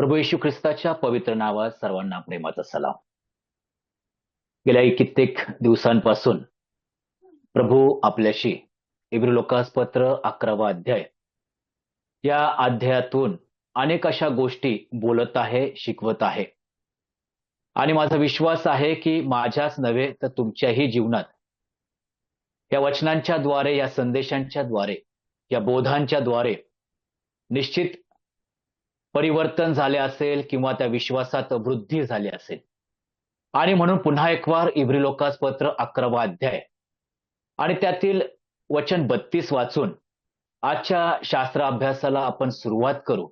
प्रभू येशू ख्रिस्ताच्या पवित्र नावात सर्वांना प्रेमाचा सलाम. गेल्या कित्येक दिवसांपासून प्रभू आपल्याशी इब्री लोकासपत्र 11वा अध्याय या अध्यायातून अनेक अशा गोष्टी बोलत आहे, शिकवत आहे. आणि माझा विश्वास आहे की माझ्याच नव्हे तर तुमच्याही जीवनात या वचनांच्या द्वारे, या संदेशांच्या द्वारे, या बोधांच्या द्वारे निश्चित परिवर्तन झाले असेल किंवा त्या विश्वासात वृद्धी झाली असेल. आणि म्हणून पुन्हा एक वार इब्री लोकासपत्र 11वा अध्याय आणि त्यातील वचन 32 वाचून आजच्या शास्त्र अभ्यासाला आपण सुरुवात करू.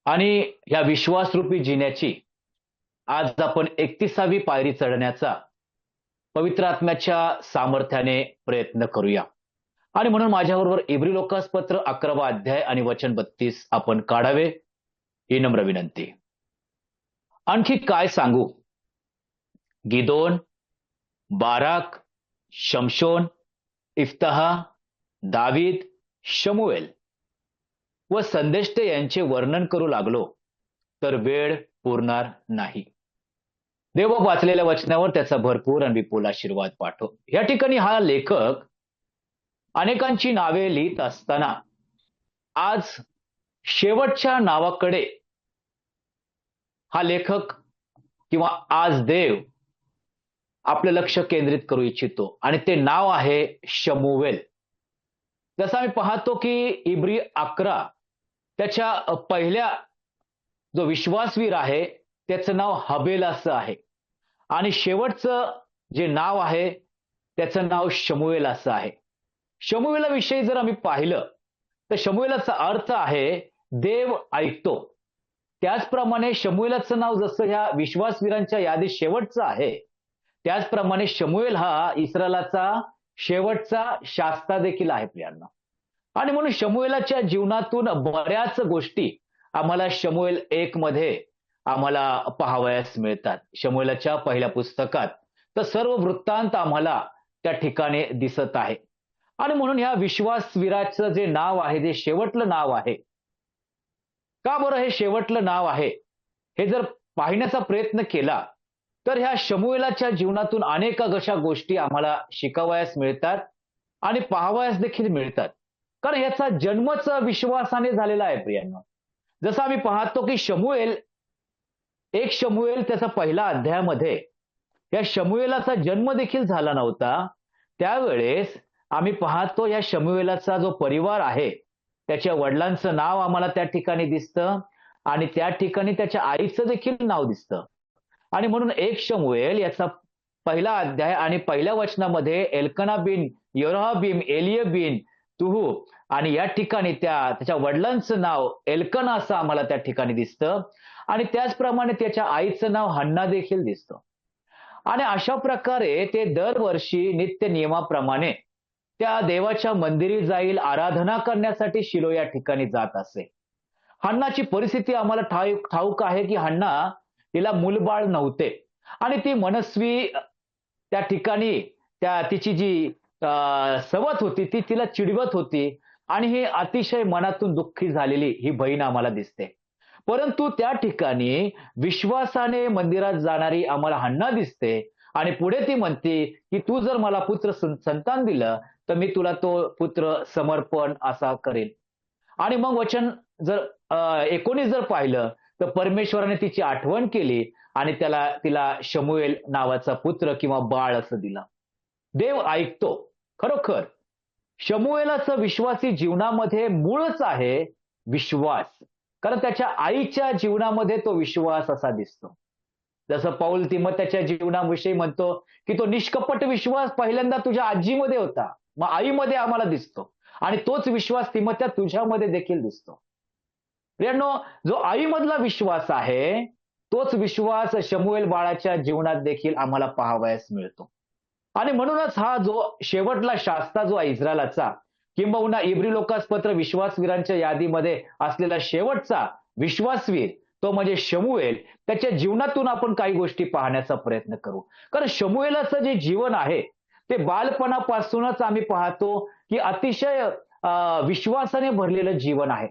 आणि या विश्वासरूपी जिण्याची आज आपण 31वी पायरी चढण्याचा पवित्र आत्म्याच्या सामर्थ्याने प्रयत्न करूया. आणि म्हणून माझ्याबरोबर इब्री लोकासपत्र 11वा अध्याय आणि वचन 32 आपण काढावे ही नम्र विनंती. आणखी काय सांगू? गिदोन, बाराक, शमशोन, इफ्ताहा, दावीद, शमुएल व संदेष्टे यांचे वर्णन करू लागलो तर वेळ पुरणार नाही. देव वाचलेल्या वचनावर त्याचा भरपूर आणि विपुल आशीर्वाद पाठव. या ठिकाणी हा लेखक अनेकांची नावे लिहित असताना आज शेवटच्या नावाकडे हा लेखक किंवा आज देव आपलं लक्ष केंद्रित करू इच्छितो आणि ते नाव आहे शमूएल. जसं आम्ही पाहतो की इब्री 11 त्याच्या पहिल्या जो विश्वासवीर आहे त्याचं नाव हबेल असं आहे आणि शेवटचं जे नाव आहे त्याचं नाव शमूएल असं आहे. शमूएलाविषयी जर आम्ही पाहिलं तर शमूएलाचा अर्थ आहे देव ऐकतो. त्याचप्रमाणे शमूएलाचं नाव जसं ह्या विश्वासवीरांच्या यादीत शेवटचं आहे, त्याचप्रमाणे शमूएल हा इस्रायलाचा शेवटचा शास्ता देखील आहे प्रियांनो. आणि म्हणून शमूएलाच्या जीवनातून बऱ्याच गोष्टी आम्हाला शमूएल 1 मध्ये आम्हाला पाहावयास मिळतात. शमूएलाच्या पहिल्या पुस्तकात तर सर्व वृत्तांत आम्हाला त्या ठिकाणी दिसत आहे. आणि म्हणून ह्या विश्वासवीराचं जे नाव आहे, जे शेवटलं नाव आहे, का बरं हे शेवटलं नाव आहे हे जर पाहण्याचा प्रयत्न केला तर ह्या शमूएलाच्या जीवनातून अनेक अशा गोष्टी आम्हाला शिकावयास मिळतात आणि पाहावयास देखील मिळतात. कारण ह्याचा जन्मच विश्वासाने झालेला आहे प्रियांनो. जसं आम्ही पाहतो की शमूएल 1 शमूएल त्याचा पहिला अध्यायामध्ये या शमूएलाचा जन्म देखील झाला नव्हता. त्यावेळेस आम्ही पाहतो या शमूएलाचा जो परिवार आहे त्याच्या वडिलांचं नाव आम्हाला त्या ठिकाणी दिसतं आणि त्या ठिकाणी त्याच्या आईचं देखील नाव दिसतं. आणि म्हणून 1 शमूएल याचा पहिला अध्याय आणि पहिल्या वचनामध्ये एल्कना बिन योराबिम, एलियबिन, तुहू आणि या ठिकाणी त्याच्या वडिलांचं नाव एल्कना असं आम्हाला त्या ठिकाणी दिसतं आणि त्याचप्रमाणे त्याच्या आईचं नाव हन्ना देखील दिसतं. आणि अशा प्रकारे ते दरवर्षी नित्य नियमाप्रमाणे त्या देवाच्या मंदिरी जाईल, आराधना करण्यासाठी शिलो या ठिकाणी जात असे. हन्नाची परिस्थिती आम्हाला ठाऊक आहे की हन्ना तिला मूलबाळ नव्हते आणि ती मनस्वी त्या ठिकाणी तिची जी सवत होती ती तिला चिडवत होती आणि ही अतिशय मनातून दुःखी झालेली ही बहीण आम्हाला दिसते. परंतु त्या ठिकाणी विश्वासाने मंदिरात जाणारी आम्हाला हन्ना दिसते आणि पुढे ती म्हणते की तू जर मला पुत्र संतान दिलं तर मी तुला तो पुत्र समर्पण असा करेल. आणि मग वचन जर 19 जर पाहिलं तर परमेश्वराने तिची आठवण केली आणि तिला शमूएल नावाचा पुत्र किंवा बाळ असं दिला. देव ऐकतो. खरोखर शमूएलाचं विश्वासी जीवनामध्ये मूळच आहे विश्वास. कारण त्याच्या आईच्या जीवनामध्ये तो विश्वास असा दिसतो. जसं पौल तिमोथेच्या जीवनाविषयी म्हणतो की तो निष्कपट विश्वास पहिल्यांदा तुझ्या आजीमध्ये होता, मग आईमध्ये आम्हाला दिसतो आणि तोच विश्वास तिमोथ्या तुझ्यामध्ये देखील दिसतो. प्रियांनो, जो आईमधला विश्वास आहे तोच विश्वास शमूएल बाळाच्या जीवनात देखील आम्हाला पाहावयास मिळतो. आणि म्हणूनच हा जो शेवटला शास्ता जो आहे इस्रायलाचा, किंबहुना इब्री लोकासपत्र विश्वासवीरांच्या यादीमध्ये असलेला शेवटचा विश्वासवीर तो म्हणजे शमूएल. त्याच्या जीवनातून आपण काही गोष्टी पाहण्याचा प्रयत्न करू. कारण शमूएलाचं जे जीवन आहे ते बालपणापासूनच आम्ही पाहतो की अतिशय विश्वासाने भरलेलं जीवन आहे.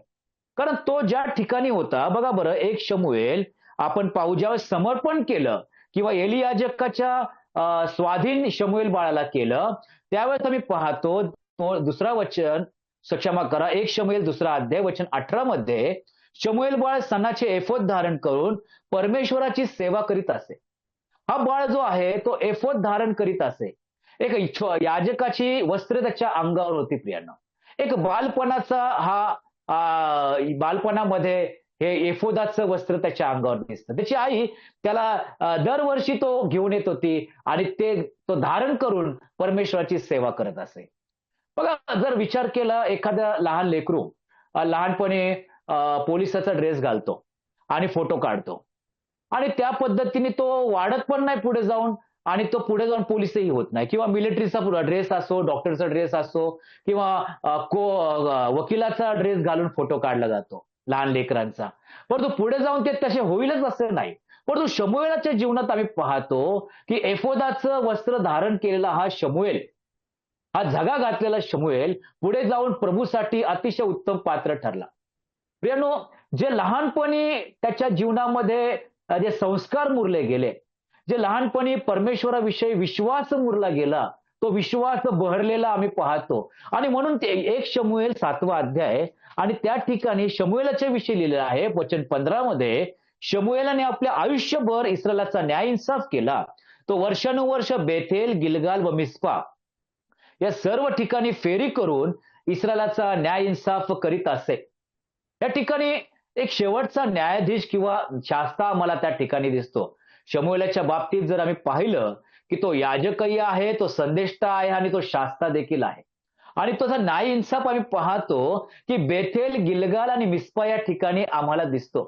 कारण तो ज्या ठिकाणी होता बघा बरं, एक शमूएल आपण पाहू ज्यावेळेस समर्पण केलं किंवा एली याजकाच्या स्वाधीन शमूएल बाळाला केलं, त्यावेळेस आम्ही पाहतो तो दुसरा वचन क्षमा करा, एक शमूएल दुसरा अध्याय वचन 18 मध्ये शमूएल बाळ सणाचे एफोद धारण करून परमेश्वराची सेवा करीत असे. हा बाळ जो आहे तो एफोद धारण करीत असे. एक याजकाची वस्त्र त्याच्या अंगावर होती प्रियांनो. एक बालपणाचा हा बालपणामध्ये हे एफोदाचं वस्त्र त्याच्या अंगावर दिसतं. त्याची आई त्याला दरवर्षी तो घेऊन येत होती आणि ते तो धारण करून परमेश्वराची सेवा करत असे. बघा जर विचार केला एखादा लहान लेकरू लहानपणी पोलिसाचा ड्रेस घालतो आणि फोटो काढतो आणि त्या पद्धतीने तो वाढत पण नाही पुढे जाऊन आणि तो पुढे जाऊन पोलिसही होत नाही किंवा मिलिटरीचा ड्रेस असो, डॉक्टरचा ड्रेस असो किंवा वकिलाचा ड्रेस घालून फोटो काढला जातो लहान लेकरांचा. परंतु पुढे जाऊन ते तसे होईलच असं नाही. परंतु शमूएलाच्या जीवनात आम्ही पाहतो की एफोदाचं वस्त्र धारण केलेला हा शमूएल, हा झगा घातलेला शमूएल पुढे जाऊन प्रभूसाठी अतिशय उत्तम पात्र ठरला. प्रियानो, जे लहानपणी त्याच्या जीवनामध्ये जे संस्कार मुरले गेले, जे लहानपणी परमेश्वराविषयी विश्वास मुरला गेला, तो विश्वास बहरलेला आम्ही पाहतो. आणि म्हणून ते एक शमूएल 7वा अध्याय आणि त्या ठिकाणी शमूएलाच्या विषयी लिहिलेलं आहे वचन 15 मध्ये शमूएलाने आपल्या आयुष्यभर इस्रायलाचा न्याय इन्साफ केला. तो वर्षानुवर्ष बेथेल, गिलगाल व मिस्पा या सर्व ठिकाणी फेरी करून इस्रायलाचा न्याय इन्साफ करीत असे. या ठिकाणी एक शेवटचा न्यायाधीश किंवा शास्ता आम्हाला त्या ठिकाणी दिसतो. शमूएलाच्या बाबतीत जर आम्ही पाहिलं की तो याजकही आहे, तो संदेष्टा आहे आणि तो शास्ता देखील आहे. आणि तो न्याय इन्साफ आम्ही पाहतो की बेथेल, गिलगाल आणि मिस्पा या ठिकाणी आम्हाला दिसतो.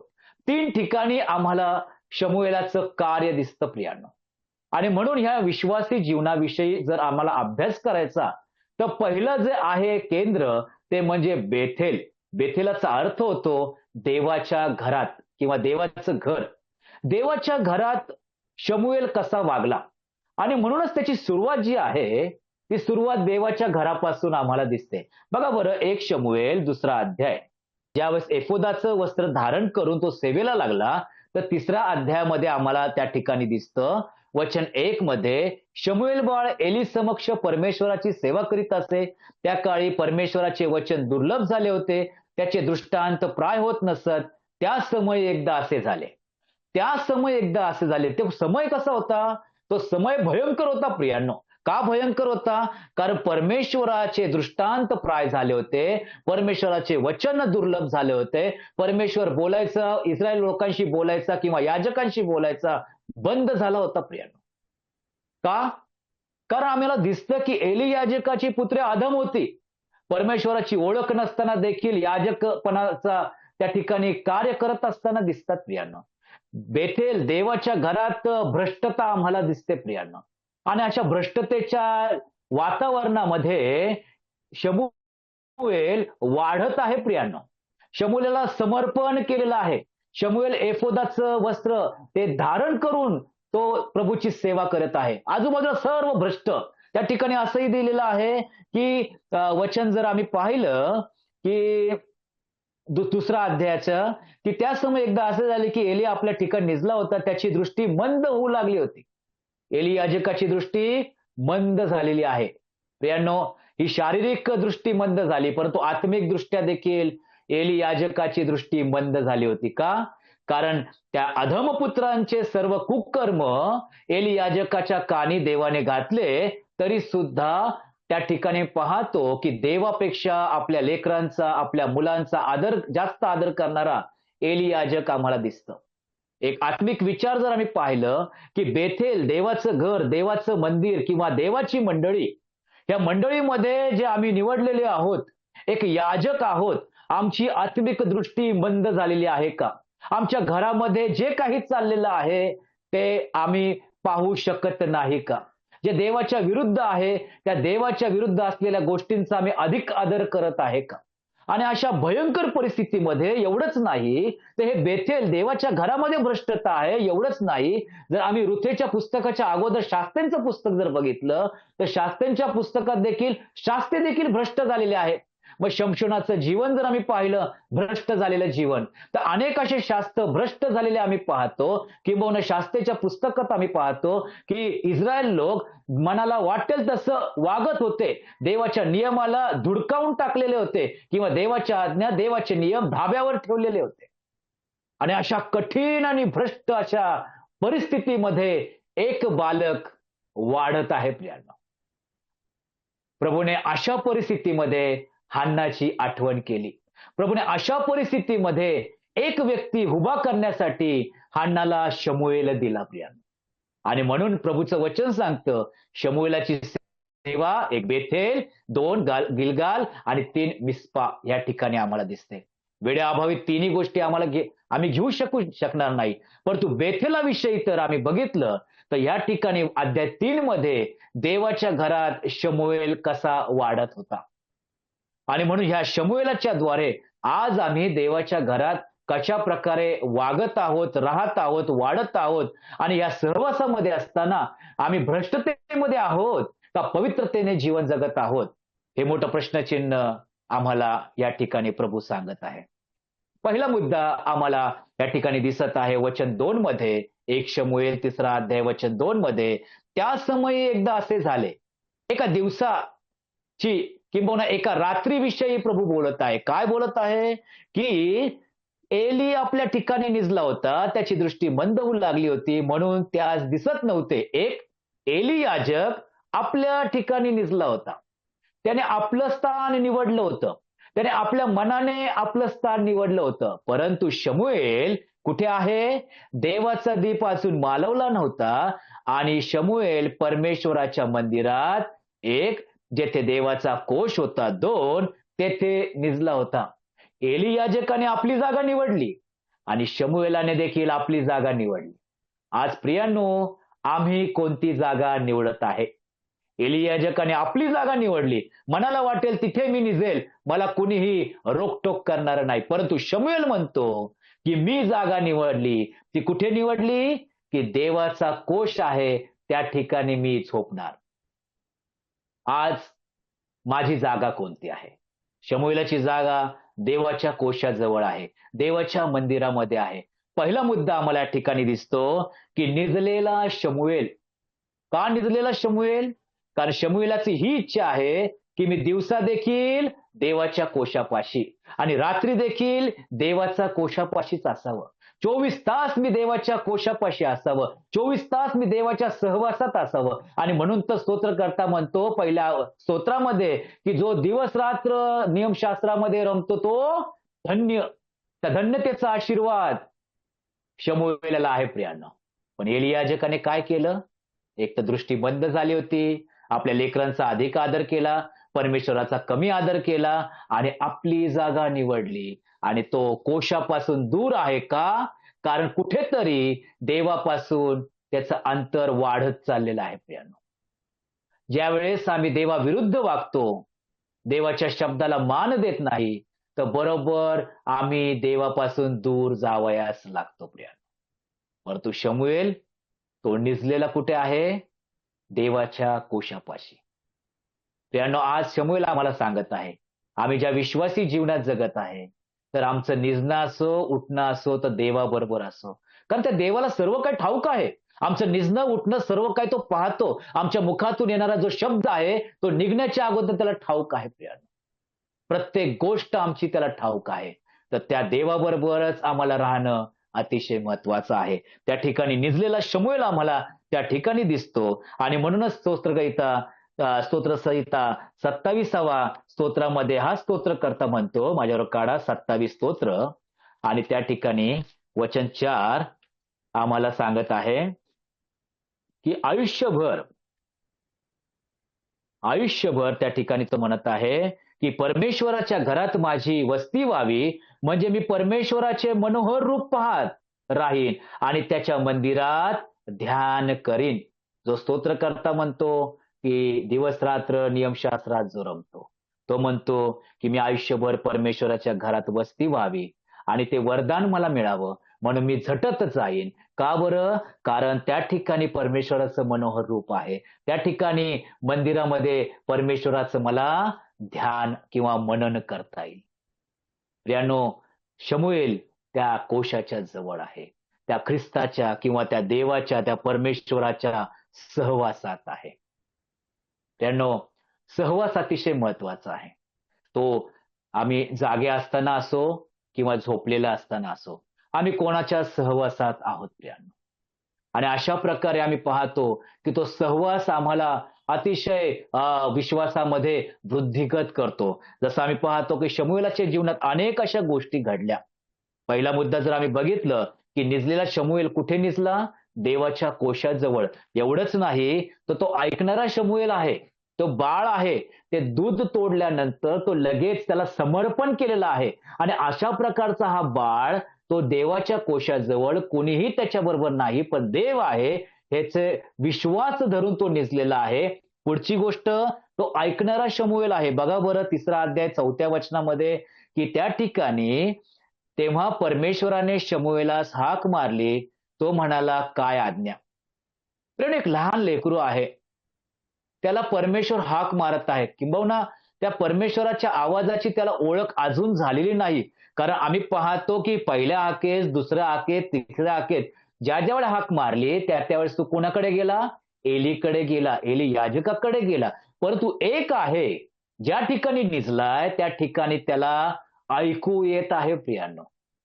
3 ठिकाणी आम्हाला शमूएलाचं कार्य दिसतं प्रियांनो. आणि म्हणून ह्या विश्वासी जीवनाविषयी जर आम्हाला अभ्यास करायचा तर पहिलं जे आहे केंद्र ते म्हणजे बेथेल. बेथेलाचा अर्थ होतो देवाच्या घरात किंवा देवाचं घर. देवाच्या घरात शमूएल कसा वागला आणि म्हणूनच त्याची सुरुवात जी आहे ती सुरुवात देवाच्या घरापासून आम्हाला दिसते. बघा बरं, एक शमूएल दुसरा अध्याय ज्यावेळेस एफोदाचं वस्त्र धारण करून तो सेवेला लागला तर 3ऱ्या अध्यायामध्ये आम्हाला त्या ठिकाणी दिसतं वचन 1 मध्ये शमूएल बाळ एली समक्ष परमेश्वराची सेवा करीत असे. त्या काळी परमेश्वराचे वचन दुर्लभ झाले होते, त्याचे दृष्टांत प्राय होत नसत. त्या समय एकदा असे झाले. त्या समय एकदा असे झाले. ते समय कसा होता? तो समय भयंकर होता प्रियांनो. का भयंकर होता? कारण परमेश्वराचे दृष्टांत प्राय झाले होते, परमेश्वराचे वचन दुर्लभ झाले होते. परमेश्वर बोलायचा, इस्रायल लोकांशी बोलायचा किंवा याजकांशी बोलायचा बंद झाला होता प्रियांनो. का? कारण आम्हाला दिसतं की एली याजकाची पुत्रे अधम होती. परमेश्वराची ओळख नसताना देखील याजकपणाचा त्या ठिकाणी कार्य करत असताना दिसतात प्रियांनो. बेथेल देवाच्या घरात भ्रष्टता आम्हाला दिसते प्रियांनो. आणि अशा भ्रष्टतेच्या वातावरणामध्ये शमूएल वाढत आहे प्रियांनो. शमूएलला समर्पण केलेलं आहे. शमूएल एफोदाचं वस्त्र ते धारण करून तो प्रभूची सेवा करत आहे. आजूबाजूला सर्व भ्रष्ट. त्या ठिकाणी असंही दिलेलं आहे की वचन जर आम्ही पाहिलं की दुसरा अध्यायाचं की त्या समय एकदा असं झाले की एली आपल्या ठिकाणी निजला होता, त्याची दृष्टी मंद होऊ लागली होती. एली याजकाची दृष्टी मंद झालेली आहे. प्रियांनो, ही शारीरिक दृष्टी मंद झाली, परंतु आत्मिक दृष्ट्या देखील एली याजकाची दृष्टी मंद झाली होती. का? कारण त्या अधमपुत्रांचे सर्व कुकर्म एली याजकाच्या कानी देवाने घातले, तरी सुद्धा त्या ठिकाणी पाहतो की देवापेक्षा आपल्या लेकरांचा, आपल्या मुलांचा जास्त आदर करणारा एली याजक आम्हाला दिसतं. एक आत्मिक विचार जर आम्ही पाहिलं की बेथेल देवाचं घर, देवाचं मंदिर किंवा देवाची मंडळी, या मंडळीमध्ये जे आम्ही निवडलेले आहोत, एक याजक आहोत, आमची आत्मिक दृष्टी मंद झालेली आहे का? आमच्या घरामध्ये जे काही चाललेलं आहे ते आम्ही पाहू शकत नाही का? जे देवाच्या विरुद्ध आहे त्या देवाच्या विरुद्ध असलेल्या गोष्टींचा आम्ही अधिक आदर करत आहे का? आणि अशा भयंकर परिस्थितीमध्ये एवढंच नाही तर हे बेथेल देवाच्या घरामध्ये भ्रष्टता आहे. एवढंच नाही, जर आम्ही रुथेच्या पुस्तकाच्या अगोदर शास्त्यांचं पुस्तक जर बघितलं तर शास्त्यांच्या पुस्तकात देखील शास्त्रे देखील भ्रष्ट झालेले आहे. मग शमशोनाचं जीवन जर आम्ही पाहिलं, भ्रष्ट झालेलं जीवन, तर अनेक असे शास्त्र भ्रष्ट झालेले आम्ही पाहतो. किंबहुना शास्त्रेच्या पुस्तकात आम्ही पाहतो की इस्रायल लोक मनाला वाटेल तसं वागत होते. देवाच्या नियमाला धुडकावून टाकलेले होते किंवा देवाच्या आज्ञा, देवाचे नियम धाब्यावर ठेवलेले होते. आणि अशा कठीण आणि भ्रष्ट अशा परिस्थितीमध्ये एक बालक वाढत आहे प्रियांनो. प्रभूने अशा परिस्थितीमध्ये हन्नाची आठवण केली. प्रभूने अशा परिस्थितीमध्ये एक व्यक्ती उभा करण्यासाठी हन्नाला शमूएल दिला प्रियांनो. आणि म्हणून प्रभूचं वचन सांगतं, शमूएलाची सेवा 1 बेथेल, 2 गिलगाल आणि 3 मिस्पा या ठिकाणी आम्हाला दिसते. वेळेअभावी तिन्ही गोष्टी आम्ही घेऊ शकणार नाही. परंतु बेथेलाविषयी तर आम्ही बघितलं तर या ठिकाणी अध्याय 3 मध्ये देवाच्या घरात शमूएल कसा वाढत होता. आणि म्हणून ह्या शमूएलाच्या द्वारे आज आम्ही देवाच्या घरात कशा प्रकारे वागत आहोत, राहत आहोत, वाढत आहोत आणि या सहवासामध्ये असताना आम्ही भ्रष्टतेमध्ये आहोत का पवित्रतेने जीवन जगत आहोत, हे मोठं प्रश्नचिन्ह आम्हाला या ठिकाणी प्रभू सांगत आहे. पहिला मुद्दा आम्हाला या ठिकाणी दिसत आहे वचन 2 मध्ये, 1 शमूएल 3 अध्याय वचन 2 मध्ये, त्या समयी एकदा असे झाले. एका दिवसाची किंबहुना एका रात्रीविषयी प्रभू बोलत आहे. काय बोलत आहे की एली आपल्या ठिकाणी निजला होता, त्याची दृष्टी मंद होऊ लागली होती म्हणून त्यास दिसत नव्हते. एक एली याजक आपल्या ठिकाणी निजला होता. त्याने आपलं स्थान निवडलं होतं. त्याने आपल्या मनाने आपलं स्थान निवडलं होतं. परंतु शमूएल कुठे आहे? देवाचा दीप अजून मालवला नव्हता आणि शमूएल परमेश्वराच्या मंदिरात, 1 जेथे देवाचा कोश होता, 2 तेथे निजला होता. एली याजकाने आपली जागा निवडली आणि शमूएलाने देखील आपली जागा निवडली. आज प्रियांनो, आम्ही कोणती जागा निवडत आहे? एली याजकाने आपली जागा निवडली. मनाला वाटेल तिथे मी निजेल, मला कुणीही रोकटोक करणार नाही. परंतु शमूएल म्हणतो की मी जागा निवडली. ती कुठे निवडली? की देवाचा कोश आहे त्या ठिकाणी मी झोपणार. आज माझी जागा कोणती आहे? शमूएलाची जागा देवाच्या कोशाजवळ आहे, देवाच्या मंदिरामध्ये आहे. पहिला मुद्दा आम्हाला या ठिकाणी दिसतो की निजलेला शमूएल. का निजलेला शमूएल? कारण शमूएलाची ही इच्छा आहे की मी दिवसा देखील देवाच्या कोशापाशी आणि रात्री देखील देवाचा कोशापाशीच असावं. 24 तास मी देवाच्या कोशापाशी असावं, 24 तास मी देवाच्या सहवासात असावं. आणि म्हणून तर स्तोत्रकर्ता म्हणतो पहिल्या स्तोत्रामध्ये की जो दिवस रात्र नियमशास्त्रामध्ये रमतो तो धन्य. त्या धन्यतेचा आशीर्वाद शमूएलाला आहे प्रियांनो. पण एली याजकाने काय केलं? एक तर दृष्टी बंद झाली होती, आपल्या लेकरांचा अधिक आदर केला, परमेश्वराचा कमी आदर केला आणि आपली जागा निवडली. आणि तो कोशापासून दूर आहे का? कारण कुठेतरी देवापासून त्याचं अंतर वाढत चाललेलं आहे प्रियांनो. ज्यावेळेस आम्ही देवाविरुद्ध वागतो, देवाच्या शब्दाला मान देत नाही, तर बरोबर आम्ही देवापासून दूर जावयास लागतो प्रियांनो. परंतु शमूएल तो निजलेला कुठे आहे? देवाच्या कोशापाशी. प्रियांनो, आज शमूएल आम्हाला सांगत आहे, आम्ही ज्या विश्वासी जीवनात जगत आहे, तर आमचं निजणं असो, उठणं असो, तर देवाबरोबर असो. कारण त्या देवाला सर्व काही ठाऊक आहे. आमचं निजणं, उठणं सर्व काही तो पाहतो. आमच्या मुखातून येणारा जो शब्द आहे, तो निघण्याच्या अगोदर त्याला ठाऊक आहे प्रियांनो. प्रत्येक गोष्ट आमची त्याला ठाऊक आहे. तर त्या देवाबरोबरच आम्हाला राहणं अतिशय महत्वाचं आहे. त्या ठिकाणी निजलेला शमूएल आम्हाला त्या ठिकाणी दिसतो. आणि म्हणूनच स्तोत्रसंहिता 27वा स्तोत्रामध्ये हा स्तोत्रकर्ता म्हणतो, माझ्यावर काढा 27 स्तोत्र, आणि त्या ठिकाणी वचन 4 आम्हाला सांगत आहे की आयुष्यभर त्या ठिकाणी तो म्हणत आहे की परमेश्वराच्या घरात माझी वस्ती व्हावी, म्हणजे मी परमेश्वराचे मनोहर रूप पाहत राहीन आणि त्याच्या मंदिरात ध्यान करीन. जो स्तोत्रकर्ता म्हणतो की दिवस रात्र नियमशास्त्रात जो रमतो, तो म्हणतो की मी आयुष्यभर परमेश्वराच्या घरात वस्ती व्हावी आणि ते वरदान मला मिळावं म्हणून मी झटत जाईन. का बरं? कारण त्या ठिकाणी परमेश्वराचं मनोहर रूप आहे. त्या ठिकाणी मंदिरामध्ये परमेश्वराचं मला ध्यान किंवा मनन करता येईल. प्रियानो, शमूएल त्या कोशाच्या जवळ आहे. त्या ख्रिस्ताच्या किंवा त्या देवाच्या, त्या परमेश्वराच्या सहवासात आहे. प्रियानो, सहवास अतिशय महत्वाचा आहे. तो आम्ही जागे असताना असो किंवा झोपलेला असताना असो, आम्ही कोणाच्या सहवासात आहोत प्रियानो. आणि अशा प्रकारे आम्ही पाहतो की तो सहवास आम्हाला अतिशय विश्वासामध्ये वृद्धिगत करतो. जसं आम्ही पाहतो की शमूएलाच्या जीवनात अनेक अशा गोष्टी घडल्या. पहिला मुद्दा जर आम्ही बघितलं की निजलेला शमूएल कुठे निजला? देवाच्या कोशाजवळ. एवढंच नाही, तर तो ऐकणारा शमूएल आहे. तो बाळ आहे. ते दूध तोडल्यानंतर तो लगेच त्याला समर्पण केलेलं आहे आणि अशा प्रकारचा हा बाळ तो देवाच्या कोशाजवळ कोणीही त्याच्याबरोबर नाही, पण देव आहे ह्याचे विश्वास धरून तो निजलेला आहे. पुढची गोष्ट, तो ऐकणारा शमूएल आहे. बघा बरं 3रा अध्याय 4थ्या वचनामध्ये की त्या ठिकाणी तेव्हा परमेश्वराने शमूएलास हाक मारली. तो म्हणाला, काय आज्ञा? पण एक लहान लेकरू आहे. त्याला परमेश्वर हाक मारत आहे. किंबहुना त्या परमेश्वराच्या आवाजाची त्याला ओळख अजून झालेली नाही. कारण आम्ही पाहतो की पहिल्या हाकेस, दुसऱ्या हाकेत, तिसऱ्या हाकेत ज्या वेळेला हाक मारली त्यावेळेस तो कोणाकडे गेला? एलीकडे गेला, एली याजकाकडे गेला. परंतु एक आहे, ज्या ठिकाणी निजलाय त्या ठिकाणी त्याला ऐकू येत आहे प्रियांनो.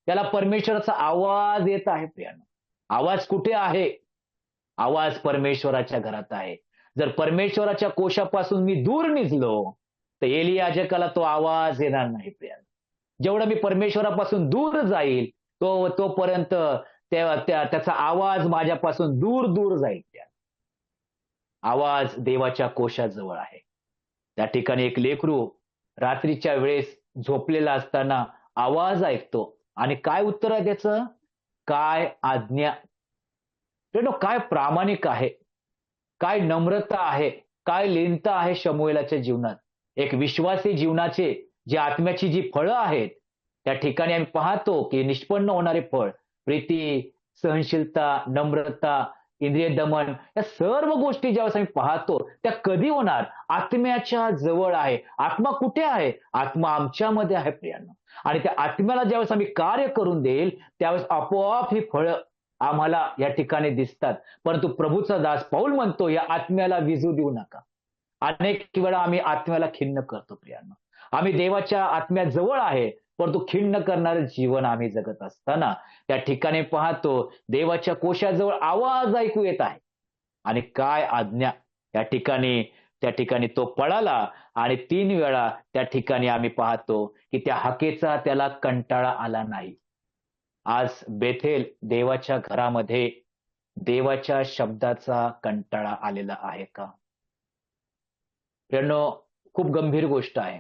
त्याला परमेश्वराचा आवाज येत आहे प्रियांनो. आवाज कुठे आहे? आवाज परमेश्वराच्या घरात आहे. जर परमेश्वराच्या कोशापासून मी दूर निजलो, तर एली याजकाला तो आवाज येणार नाही प्रियांनो. जेवढं मी परमेश्वरापासून दूर जाईल, तोपर्यंत त्याचा आवाज माझ्यापासून दूर दूर जाईल. आवाज देवाच्या कोशाजवळ आहे. त्या ठिकाणी एक लेकरू रात्रीच्या वेळेस झोपलेला असताना आवाज ऐकतो आणि काय उत्तर आहे त्याचं? काय आज्ञा? काय प्रामाणिक आहे, काय नम्रता आहे, काय लीनता आहे शमूएलाच्या जीवनात. एक विश्वासी जीवनाचे जी आत्म्याची जी फळं आहेत, त्या ठिकाणी आम्ही पाहतो की निष्पन्न होणारे फळ प्रीती, सहनशीलता, नम्रता, इंद्रिय दमन, या सर्व गोष्टी ज्यावेळेस आम्ही पाहतो त्या कधी होणार? आत्म्याच्या जवळ आहे. आत्मा कुठे आहे? आत्मा आमच्यामध्ये आहे प्रियांनो. आणि त्या आत्म्याला ज्यावेळेस आम्ही कार्य करून देईल त्यावेळेस आपोआप ही फळं आम्हाला या ठिकाणी दिसतात. परंतु प्रभूचा दास पौल म्हणतो, या आत्म्याला विझू देऊ नका. अनेक वेळा आम्ही आत्म्याला खिन्न करतो प्रियांनो. आम्ही देवाच्या आत्म्याजवळ आहे, परंतु खिन्न करणारे जीवन आम्ही जगत असताना त्या ठिकाणी पाहतो देवाच्या कोशाजवळ आवाज ऐकू येत आहे आणि काय आज्ञा. त्या ठिकाणी तो पळाला आणि 3 वेळा त्या ठिकाणी आम्ही पाहतो की त्या हाकेचा त्याला कंटाळा आला नाही. आज बेथेल देवाच्या घरामध्ये देवाच्या शब्दाचा कंटाळा आलेला आहे का? प्रियांनो, खूप गंभीर गोष्ट आहे.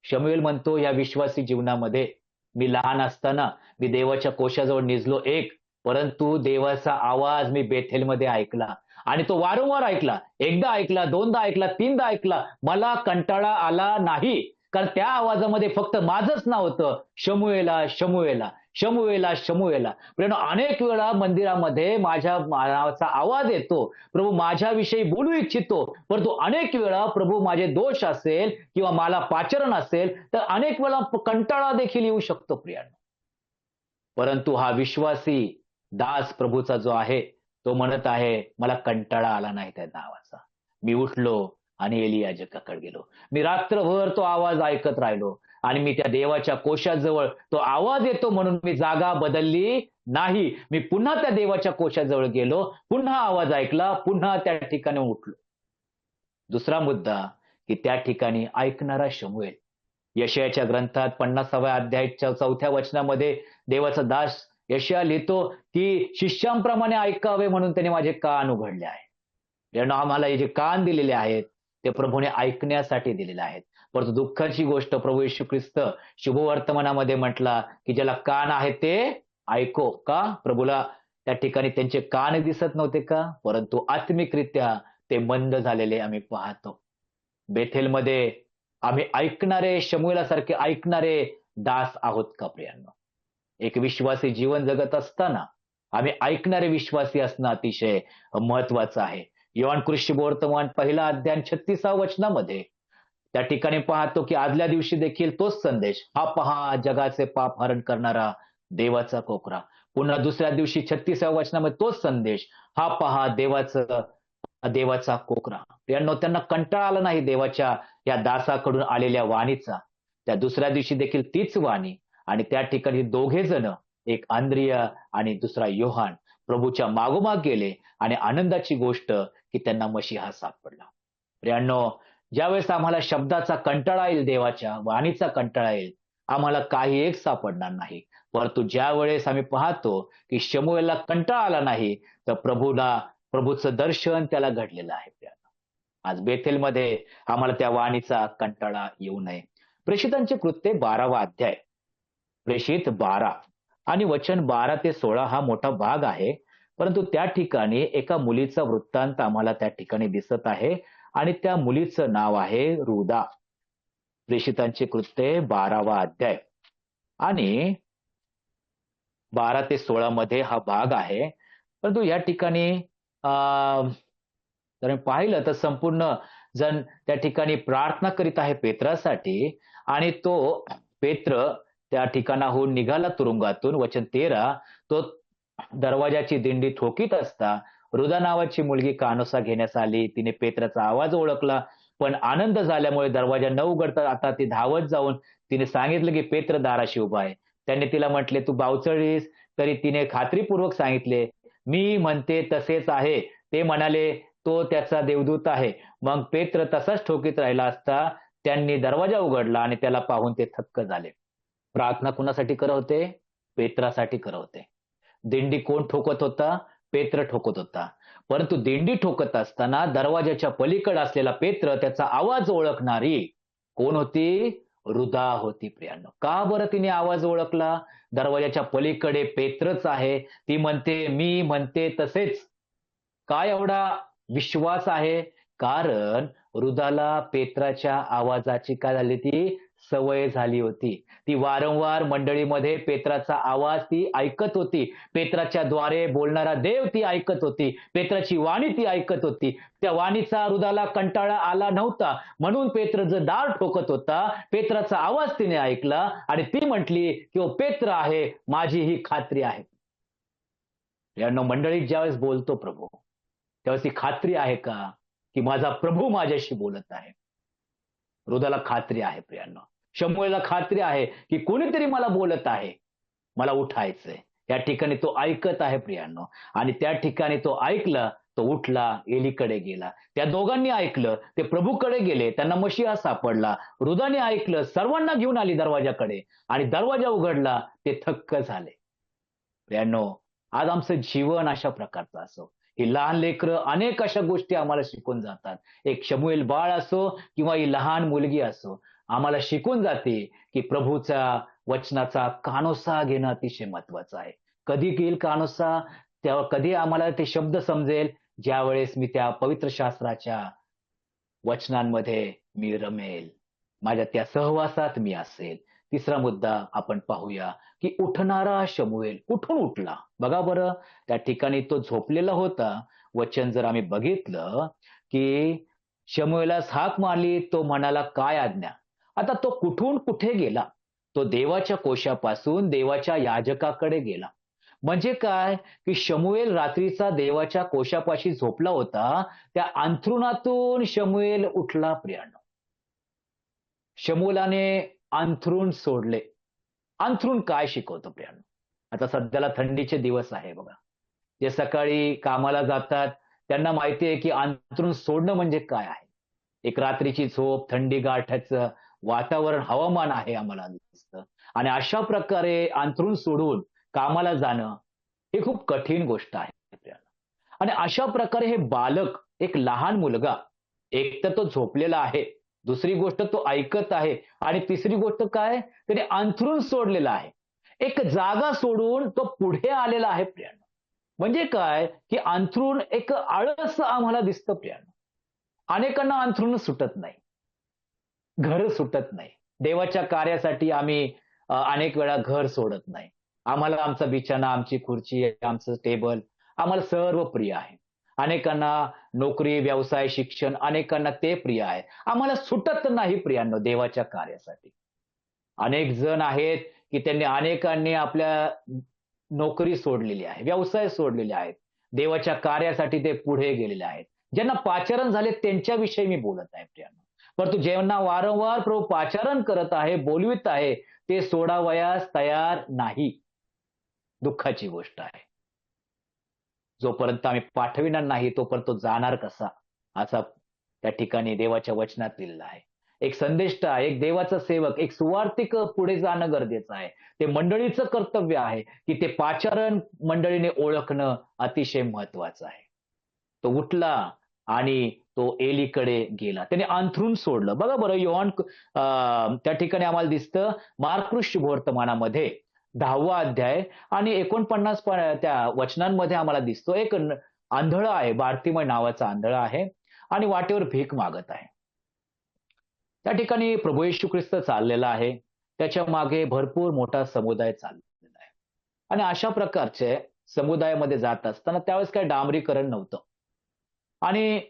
शमूएल म्हणतो या विश्वासी जीवनामध्ये मी लहान असताना मी देवाच्या कोशाजवळ निजलो एक, परंतु देवाचा आवाज मी बेथेलमध्ये ऐकला आणि तो वारंवार ऐकला. एकदा ऐकला, दोनदा ऐकला, तीनदा ऐकला. मला कंटाळा आला नाही. कारण त्या आवाजामध्ये फक्त माझंच नाव होतं, शमूएला, शमूएला, शमूएला, शमूएला. प्रियांनो, अनेक वेळा मंदिरामध्ये माझ्या नावाचा आवाज येतो. प्रभू माझ्याविषयी बोलू इच्छितो, परंतु अनेक वेळा प्रभू माझे दोष असेल किंवा मला पाचारण असेल तर अनेक वेळा कंटाळा देखील येऊ शकतो प्रियांनो. परंतु हा विश्वासी दास प्रभूचा जो आहे तो म्हणत आहे, मला कंटाळा आला नाही त्या नावाचा. मी उठलो आणि एली याजकाकडे गेलो. मी रात्रभर तो आवाज ऐकत राहिलो आणि मी त्या देवाच्या कोशाजवळ तो आवाज येतो म्हणून मी जागा बदलली नाही. मी पुन्हा त्या देवाच्या कोशाजवळ गेलो, पुन्हा आवाज ऐकला, पुन्हा त्या ठिकाणी उठलो. दुसरा मुद्दा की त्या ठिकाणी ऐकणारा शमूएल. यशायाच्या ग्रंथात 50व्या अध्यायाच्या 4थ्या वचनामध्ये देवाचा दास यशाया लिहितो की शिष्यांप्रमाणे ऐकावे म्हणून त्याने माझे कान उघडले आहे. यानं आम्हाला हे जे कान दिलेले आहेत ते प्रभूने ऐकण्यासाठी दिलेले आहेत. परंतु दुःखाची गोष्ट प्रभू येशू ख्रिस्त शुभवर्तमानामध्ये म्हटला की ज्याला कान आहे ते ऐको. का? प्रभूला त्या ठिकाणी त्यांचे कान दिसत नव्हते का? परंतु आत्मिकरित्या ते मंद झालेले आम्ही पाहतो. बेथेलमध्ये आम्ही ऐकणारे, शमूएलासारखे ऐकणारे दास आहोत का प्रियांनो? एक विश्वासी जीवन जगत असताना आम्ही ऐकणारे विश्वासी असणं अतिशय महत्वाचं आहे. योहान कृष्ण वर्तमान 1 अध्याय 36व्या वचनामध्ये त्या ठिकाणी पाहतो की आदल्या दिवशी देखील तोच संदेश, हा पहा जगाचे पाप हरण करणारा देवाचा कोकरा. पुन्हा दुसऱ्या दिवशी 36व्या वचनामध्ये तोच संदेश, हा पहा देवाचा कोकरा. प्रियांनो, त्यांना कंटाळा आला नाही देवाच्या या दासाकडून आलेल्या वाणीचा. त्या दुसऱ्या दिवशी देखील तीच वाणी आणि त्या ठिकाणी दोघे जण, एक आंद्रिय आणि दुसरा योहान, प्रभूच्या मागोमाग गेले आणि आनंदाची गोष्ट की त्यांना मशिहा सापडला. प्रियांनो, ज्यावेळेस आम्हाला शब्दाचा कंटाळा येईल, देवाच्या वाणीचा कंटाळा येईल, आम्हाला काही एक सापडणार नाही. परंतु ज्या वेळेस आम्ही पाहतो की शमूएलला कंटाळा आला नाही, तर प्रभूचं दर्शन त्याला घडलेलं आहे. आज बेथेलमध्ये आम्हाला त्या वाणीचा कंटाळा येऊ नये. प्रेषितांचे कृत्य 12वा अध्याय, प्रेषित 12 आणि वचन 12 ते 16 हा मोठा भाग आहे. परंतु त्या ठिकाणी एका मुलीचा वृत्तांत आम्हाला त्या ठिकाणी दिसत आहे आणि त्या मुलीचं नाव आहे रुदा. प्रेषितांचे कृत्य 12वा अध्याय आणि 12 ते 16 मध्ये हा भाग आहे. परंतु या ठिकाणी जर पाहिलं तर संपूर्ण जण त्या ठिकाणी प्रार्थना करीत आहे पेत्रासाठी आणि तो पेत्र त्या ठिकाणाहून निघाला तुरुंगातून. वचन 13, तो दरवाजाची दिंडी ठोकीत असता रुदा नावाची मुलगी कानोसा घेण्यास आली. तिने पेत्राचा आवाज ओळखला, पण आनंद झाल्यामुळे दरवाजा न उघडता आता ती धावत जाऊन तिने सांगितलं की पेत्र दाराशी उभा आहे. त्याने तिला म्हटले, तू बावचळलीस? तरी तिने खात्रीपूर्वक सांगितले, मी म्हणते तसेच आहे. ते म्हणाले, तो त्याचा देवदूत आहे. मग पेत्र तसाच ठोकीत राहिला असता त्यांनी दरवाजा उघडला आणि त्याला पाहून ते थक्क झाले. प्रार्थना कुणासाठी करत होते? पेत्रासाठी करत होते. दिंडी कोण ठोकत होता? पेत्र ठोकत होता. परंतु दिंडी ठोकत असताना दरवाजाच्या पलीकडे असलेला पेत्र, त्याचा आवाज ओळखणारी कोण होती? रुदा होती. प्रियांनो, का बरं तिने आवाज ओळखला? दरवाजाच्या पलीकडे पेत्रच आहे. ती म्हणते, मी म्हणते तसेच. काय एवढा विश्वास आहे? कारण रुदाला पेत्राच्या आवाजाची काय झाली, ती सवय झाली होती. ती वारंवार मंडळीमध्ये पेत्राचा आवाज ती ऐकत होती. पेत्राच्या द्वारे बोलणारा देव ती ऐकत होती. पेत्राची वाणी ती ऐकत होती. त्या वाणीचा रुदाला कंटाळा आला नव्हता. म्हणून पेत्र जर दार ठोकत होता, पेत्राचा आवाज तिने ऐकला आणि ती म्हटली की ओ पेत्र आहे, माझी ही खात्री आहे. यानो, मंडळीत ज्यावेळेस बोलतो प्रभू, त्यावेळेस ही खात्री आहे का की माझा प्रभू माझ्याशी बोलत आहे? रुदाला खात्री आहे. प्रियांनो, शमूएलला खात्री आहे की कोणीतरी मला बोलत आहे, मला उठायचंय. या ठिकाणी तो ऐकत आहे. प्रियांनो, आणि त्या ठिकाणी तो ऐकला, तो उठला, एलीकडे गेला. त्या दोघांनी ऐकलं, ते प्रभूकडे गेले, त्यांना मशिहा सापडला. रुदाने ऐकलं, सर्वांना घेऊन आली दरवाजाकडे आणि दरवाजा उघडला, ते थक्क झाले. प्रियांनो, आज आमचं जीवन अशा प्रकारचं असो. ही लहान लेकरं अनेक अशा गोष्टी आम्हाला शिकून जातात. एक शमूएल बाळ असो किंवा ही लहान मुलगी असो, आम्हाला शिकून जाते की प्रभूच्या वचनाचा कानोसा घेणं अतिशय महत्वाचं आहे. कधी घेईल कानोसा? तेव्हा कधी आम्हाला ते शब्द समजेल? ज्यावेळेस मी त्या पवित्र शास्त्राच्या वचनांमध्ये मी रमेल, माझ्या त्या सहवासात मी असेल. तिसरा मुद्दा आपण पाहूया की उठणारा शमूएल कुठून उठला? बघा बरं, त्या ठिकाणी तो झोपलेला होता. वचन जर आम्ही बघितलं की शमूएलास हाक मारली, तो म्हणाला, काय आज्ञा? आता तो कुठून कुठे गेला? तो देवाच्या कोशापासून देवाच्या याजकाकडे गेला. म्हणजे काय की शमूएल रात्रीचा देवाच्या कोशापाशी झोपला होता. त्या अंथरुणातून शमूएल उठला. प्रियांनो, शमूएलाने अंथरूण सोडले. अंथरूण काय शिकवतो प्रियांनो? आता सध्याला थंडीचे दिवस आहे बघा. जे सकाळी कामाला जातात त्यांना माहिती आहे की अंथरूण सोडणं म्हणजे काय आहे. एक रात्रीची झोप, थंडी गारठ्याचं वातावरण, हवामान आहे आम्हाला दिसतं, आणि अशा प्रकारे अंथरूण सोडून कामाला जाणं ही खूप कठीण गोष्ट आहे प्रियांनो. आणि अशा प्रकारे हे बालक, एक लहान मुलगा, एक तर तो झोपलेला आहे, दुसरी गोष्ट तो ऐकत आहे, आणि तिसरी गोष्ट काय, त्याने अंथरूण सोडलेलं आहे. एक जागा सोडून तो पुढे आलेला आहे प्रियांनो. म्हणजे काय की अंथरूण एक आळस आम्हाला दिसतं प्रियांनो. अनेकांना अंथरूण सुटत नाही, घर सुटत नाही. देवाच्या कार्यासाठी आम्ही अनेक वेळा घर सोडत नाही. आम्हाला आमचा बिछाना, आमची खुर्ची, आमचं टेबल आम्हाला सर्व प्रिय आहे. अनेकांना नोकरी, व्यवसाय, शिक्षण अनेकांना ते प्रिय आहे. आम्हाला सुटत नाही प्रियांनो देवाच्या कार्यासाठी. अनेक जण आहेत, की त्यांनी अनेकांनी आपल्या नोकरी सोडलेली आहे, व्यवसाय सोडलेले आहेत. देवाच्या कार्यासाठी ते पुढे गेलेले आहेत. ज्यांना पाचारण झाले त्यांच्याविषयी मी बोलत आहे प्रियांनो. परंतु ज्यांना वारंवार प्रभू पाचारण करत आहे, बोलवीत आहे, ते सोडावयास तयार नाही. दुःखाची गोष्ट आहे. जोपर्यंत आम्ही पाठविणार नाही तोपर्यंत तो जाणार कसा? असा त्या ठिकाणी देवाच्या वचनात लिहिलेलं आहे. एक संदेष्टा, एक देवाचा सेवक, एक सुवार्तिक पुढे जाणं गरजेचं आहे. ते मंडळीचं कर्तव्य आहे, की ते पाचारण मंडळीने ओळखणं अतिशय महत्वाचं आहे. तो उठला आणि तो एलीकडे गेला. त्याने अंथरूण सोडलं. बघा बरं त्या ठिकाणी आम्हाला दिसतं मार्क शुभवर्तमानामध्ये 10वा अध्याय आणि 49 त्या वचनांमध्ये आम्हाला दिसतो एक आंधळा आहे, बार्तिमय नावाचा आंधळा आहे आणि वाटेवर भीक मागत आहे. त्या ठिकाणी प्रभू येशू ख्रिस्त चाललेला आहे. त्याच्या मागे भरपूर मोठा समुदाय चाललेला आहे. आणि अशा प्रकारचे समुदायामध्ये जात असताना त्यावेळेस काही डांबरीकरण नव्हतं. आणि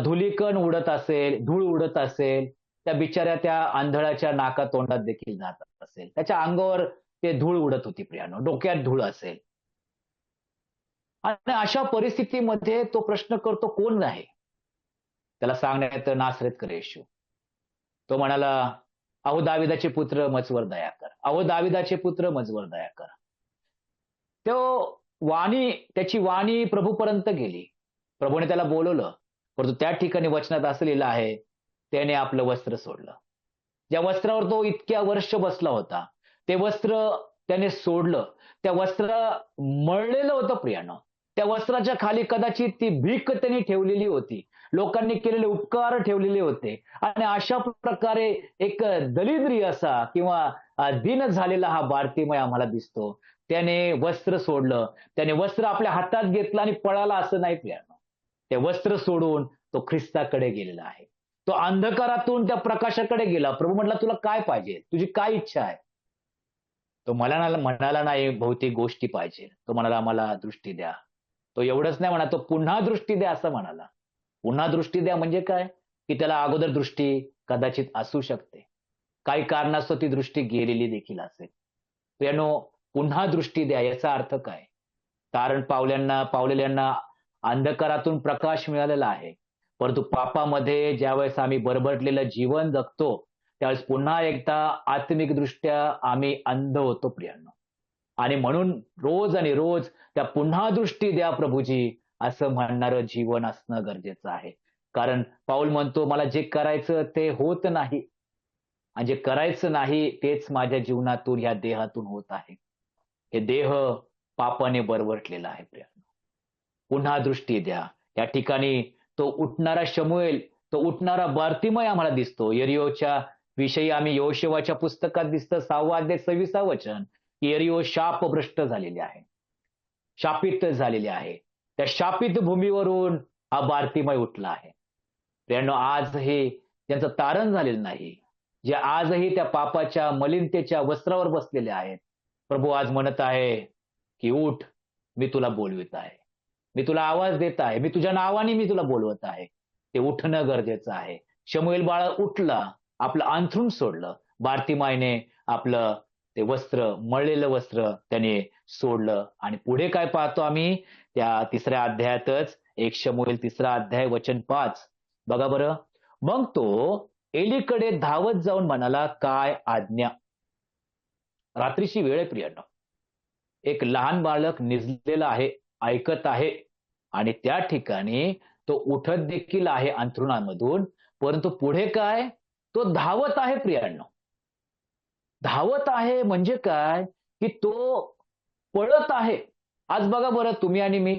धुलीकण उडत असेल, धूळ उडत असेल, त्या बिचाऱ्या त्या आंधळाच्या नाकातोंडात देखील जात असेल. त्याच्या अंगावर ते धूळ उडत होती प्रियानो, डोक्यात धूळ असेल. आणि अशा परिस्थितीमध्ये तो प्रश्न करतो कोण आहे? त्याला सांगण्यात येतं नासरेतकर येशू. तो म्हणाला, अहो दाविदाचे पुत्र मजवर दया कर. अहो दाविदाचे पुत्र मजवर दया कर. त्याची वाणी प्रभूपर्यंत गेली. प्रभूने त्याला बोलवलं. परंतु त्या ठिकाणी वचनात असं लिहिलं आहे, त्याने आपलं वस्त्र सोडलं. ज्या वस्त्रावर तो इतक्या वर्ष बसला होता, ते वस्त्र त्याने सोडलं. त्या वस्त्र मळलेलं होतं प्रियानो. त्या वस्त्राच्या खाली कदाचित ती भीक त्यांनी ठेवलेली होती. लोकांनी केलेले उपकार ठेवलेले होते आणि अशा प्रकारे एक दलिद्री असा किंवा दीन झालेला हा बार्तिमय आम्हाला दिसतो. त्याने वस्त्र सोडलं. त्याने वस्त्र आपल्या हातात घेतलं आणि पळाला असं नाही प्रियानो. ते वस्त्र सोडून तो ख्रिस्ताकडे गेलेला आहे. तो अंधकारातून त्या प्रकाशाकडे गेला. प्रभू म्हटला, तुला काय पाहिजे? तुझी काय इच्छा आहे? तो म्हणाला नाही भौतिक गोष्टी पाहिजे. तो म्हणाला, आम्हाला दृष्टी द्या. तो एवढंच नाही म्हणा, तो पुन्हा दृष्टी द्या असं म्हणाला. पुन्हा दृष्टी द्या म्हणजे काय? की त्याला अगोदर दृष्टी कदाचित असू शकते. काही कारणास्तव ती दृष्टी गेलेली देखील असेल. प्रियानो, पुन्हा दृष्टी द्या याचा अर्थ काय? कारण पावलेल्यांना अंधकारातून प्रकाश मिळालेला आहे. परंतु पापामध्ये ज्यावेळेस आम्ही बरबरलेलं जीवन जगतो, त्यावेळेस पुन्हा एकदा आत्मिकदृष्ट्या आम्ही अंध होतो प्रियांनो. आणि म्हणून रोज आणि रोज त्या पुन्हा दृष्टी द्या प्रभूजी असं म्हणणारं जीवन असणं गरजेचं आहे. कारण पाऊल म्हणतो, मला जे करायचं ते होत नाही आणि जे करायचं नाही तेच माझ्या जीवनातून या देहातून होत आहे. हे देह पापाने बरवटलेला आहे प्रियांनो. पुन्हा दृष्टी द्या. या ठिकाणी तो उठणारा शमूएल, तो उठणारा बार्तिमय आम्हाला दिसतो. यरीहोच्या विषयी आम्ही यहोशुआच्या पुस्तकात दिसतं 6वा अध्याय 26 वचन, की यरीहो शापभ्रष्ट झालेले आहे, शापित झालेले आहे. त्या शापित भूमीवरून हा बार्तिमय उठला आहे. प्रियांनो, आजही त्यांचं तारण झालेलं नाही, जे आजही त्या पापाच्या मलिनतेच्या वस्त्रावर बसलेले आहेत. प्रभू आज म्हणत आहे, की उठ, मी तुला बोलवित आहे. मी तुला आवाज देत आहे. मी तुझ्या नावाने मी तुला बोलवत आहे. ते उठणं गरजेचं आहे. शमूएल बाळा उठला, आपलं अंथरूण सोडलं. बार्तिमायने आपलं ते वस्त्र, मळलेलं वस्त्र त्याने सोडलं आणि पुढे काय पाहतो आम्ही? त्या 3ऱ्या अध्यायातच 1 शमूएल 3रा अध्याय वचन 5. बघा बरं. मग तो एलीकडे धावत जाऊन म्हणाला, काय आज्ञा? रात्रीची वेळ आहे प्रियांनो. एक लहान बालक निजलेलं आहे, ऐकत आहे आणि त्या ठिकाणी तो उठत देखील आहे अंथरुणामधून. परंतु पुढे काय? तो धावत आहे प्रियांनो. धावत आहे म्हणजे काय? की तो पळत आहे. आज बघा बरं, तुम्ही आणि मी